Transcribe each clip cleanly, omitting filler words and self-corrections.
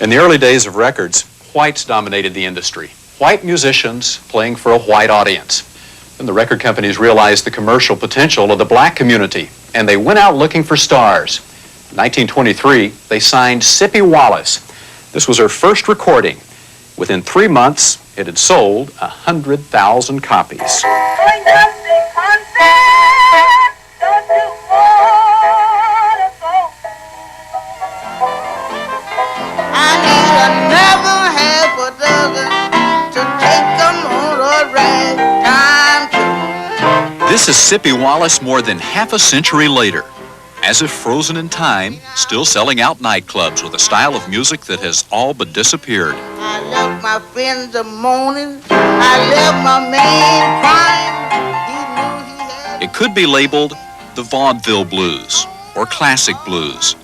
In the early days of records, whites dominated the industry. White musicians playing for a white audience. Then the record companies realized the commercial potential of the black community, and they went out looking for stars. In 1923, they signed Sippie Wallace. This was her first recording. Within 3 months, it had sold 100,000 copies. This is Sippie Wallace more than half a century later. As if frozen in time, still selling out nightclubs with a style of music that has all but disappeared. I left my friends a moaning. I left my man crying. He knew he had... It could be labeled the vaudeville blues or classic blues.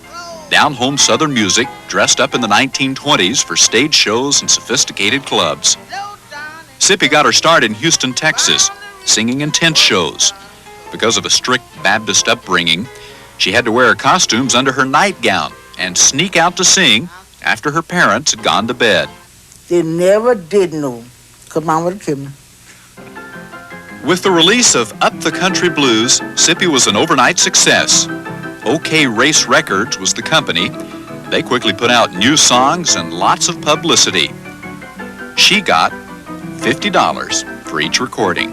Down-home Southern music dressed up in the 1920s for stage shows and sophisticated clubs. Sippie got her start in Houston, Texas, singing in tent shows. Because of a strict Baptist upbringing, she had to wear her costumes under her nightgown and sneak out to sing after her parents had gone to bed. They never did know, because Mom would have killed me. With the release of Up the Country Blues, Sippie was an overnight success. OK Race Records was the company. They quickly put out new songs and lots of publicity. She got $50 for each recording.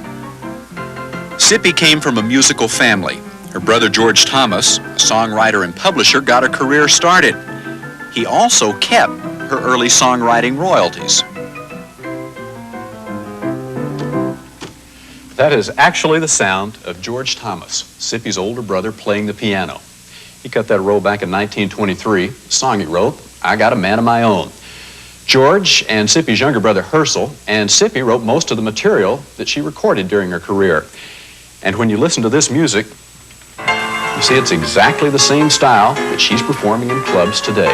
Sippie came from a musical family. Her brother George Thomas, a songwriter and publisher, got her career started. He also kept her early songwriting royalties. That is actually the sound of George Thomas, Sippie's older brother, playing the piano. He cut that roll back in 1923, a song he wrote, I Got a Man of My Own. George and Sippie's younger brother Herschel and Sippie wrote most of the material that she recorded during her career. And when you listen to this music, you see it's exactly the same style that she's performing in clubs today.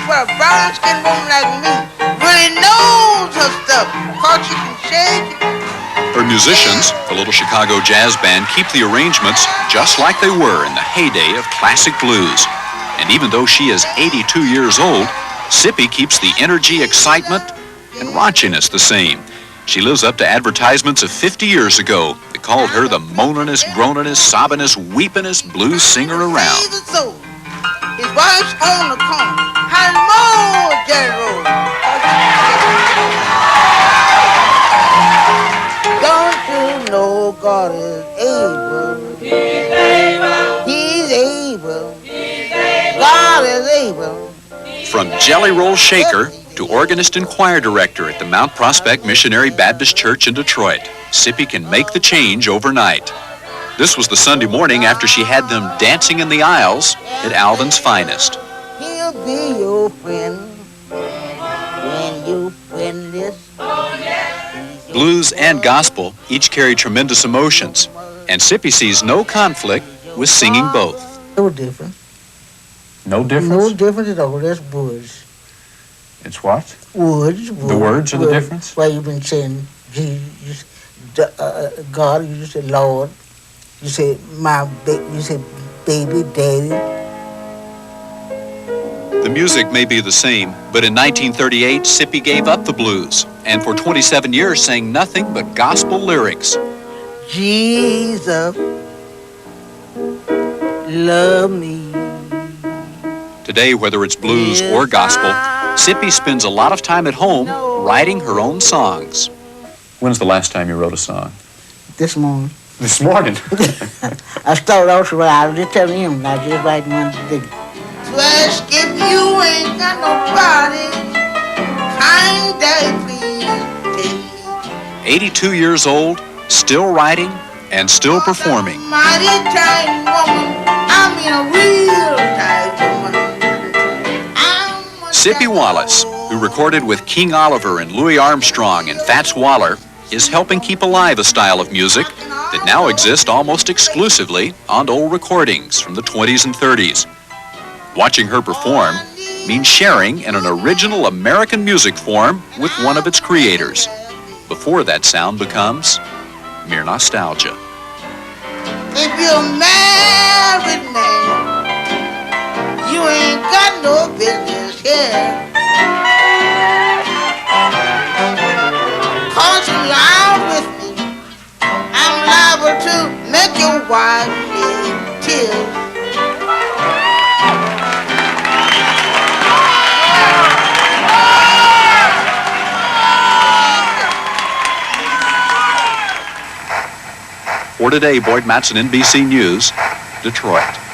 Well, a brown-skinned woman like me really knows her stuff, because she can shake it. Her musicians, the Little Chicago Jazz Band, keep the arrangements just like they were in the heyday of classic blues. And even though she is 82 years old, Sippie keeps the energy, excitement, and raunchiness the same. She lives up to advertisements of 50 years ago that called her the moaninest, groaninest, sobbinest, weepinest blues singer around. His wife's on the corner. Hello, General. Don't you know God is able? He's able. He's able. He's able. God is able. From Jelly Roll Shaker to organist and choir director at the Mount Prospect Missionary Baptist Church in Detroit, Sippie can make the change overnight. This was the Sunday morning after she had them dancing in the aisles at Alvin's Finest. He'll be your friend when you win this. Blues and gospel each carry tremendous emotions, and Sippie sees no conflict with singing both. No different. No difference? No difference at all. That's words. It's what? Words. The words are the difference? Why you've been saying Jesus, God, you just say Lord. You say you say baby, daddy. The music may be the same, but in 1938, Sippie gave up the blues, and for 27 years sang nothing but gospel lyrics. Jesus, love me. Today, whether it's blues or gospel, Sippie spends a lot of time at home writing her own songs. When's the last time you wrote a song? This morning. This morning? I started out to write. I was just telling him, I just write one today. To ask if you ain't got nobody, kind daddy, please. 82 years old, still writing and still performing. Mighty tight woman, I mean a real tight woman. Sippie Wallace, who recorded with King Oliver and Louis Armstrong and Fats Waller, is helping keep alive a style of music that now exists almost exclusively on old recordings from the 20s and 30s. Watching her perform means sharing in an original American music form with one of its creators, before that sound becomes mere nostalgia. If you're a married man, you ain't got no business share. 'Cause you lie with me, I'm liable to make your wife shed tears. For today, Boyd Matson, NBC News, Detroit.